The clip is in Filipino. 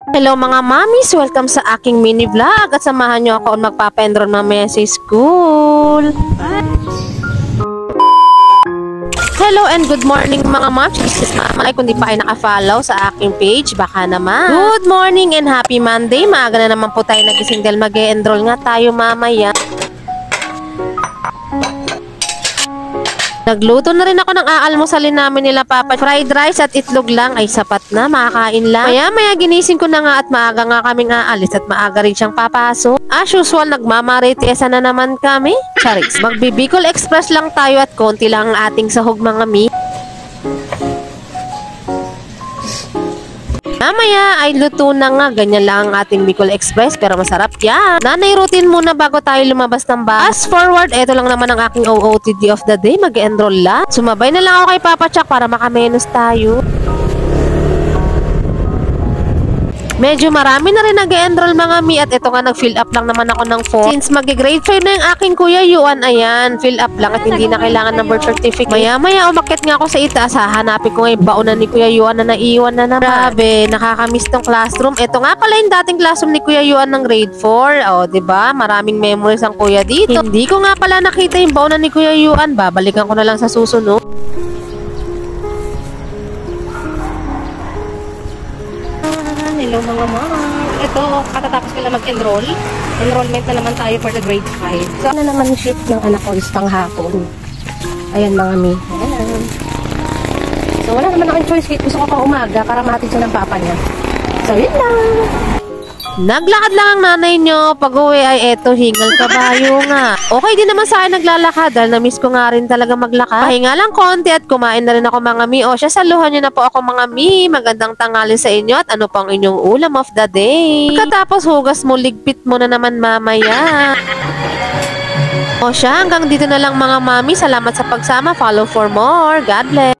Hello mga mamis! Welcome sa aking mini vlog at samahan nyo ako magpapa-enroll mamaya sa school. Hello and good morning mga mamis. This is Mama. Kung di pa kayo naka-follow sa aking page, baka naman. Good morning and happy Monday. Maaga na naman po tayo nagising dahil mag-e-enroll nga tayo mamaya. Nagluto na rin ako ng aalmusalin namin nila Papa. Fried rice at itlog lang ay sapat na, makakain lang. Maya ginising ko na nga at maaga nga kaming aalis at maaga rin siyang papasok. As usual, nagmamaritesa na naman kami. Charis, magbibicol express lang tayo at konti lang ang ating sahog mga mi. Mamaya ay luto na nga, ganyan lang ang ating Bicol Express pero masarap yan. Nanay routine muna bago tayo lumabas ng bahay. Fast forward, eto lang naman ang aking OOTD of the day, mag-enroll lang. Sumabay na lang ako kay Papa Chuck para makamenos tayo. Medyo marami na rin nag-enroll mga mi at ito nga nag-fill up lang naman ako ng form. Since mag-grade 5 na yung aking Kuya Yuan, ayan, fill up lang at hindi na kailangan ng birth certificate. Maya umakyat nga ako sa itaas, hahanapin ko nga yung baunan ni Kuya Yuan na naiwan na naman. Grabe, nakakamiss tong classroom. Ito nga pala yung dating classroom ni Kuya Yuan ng grade 4. O, diba? Maraming memories ang kuya dito. Hindi ko nga pala nakita yung baunan ni Kuya Yuan. Babalikan ko na lang sa susunod. Hello mga mama. Ito, katatapos ko lang mag-enroll. Enrollment na naman tayo for the grade 5. So, ano naman yung shift ng anak ko is panghapon. Ayan mga mi. Ayan. So, wala naman akong choice. Gusto ko pa umaga para mahatid siya ng papa niya. So, yun lang. Naglakad lang ang nanay nyo. Pag-uwi ay eto, hingal kabayo nga. Okay din naman sa akin naglalakad dahil na-miss ko nga rin talaga maglakad. Pahinga lang konti at kumain na rin ako mga mi. O siya, saluhan nyo na po ako mga mi. Magandang tanghali sa inyo at ano pang inyong ulam of the day. Pagkatapos hugas mo, ligpit mo na naman mamaya. O siya, hanggang dito na lang mga mami. Salamat sa pagsama. Follow for more. God bless.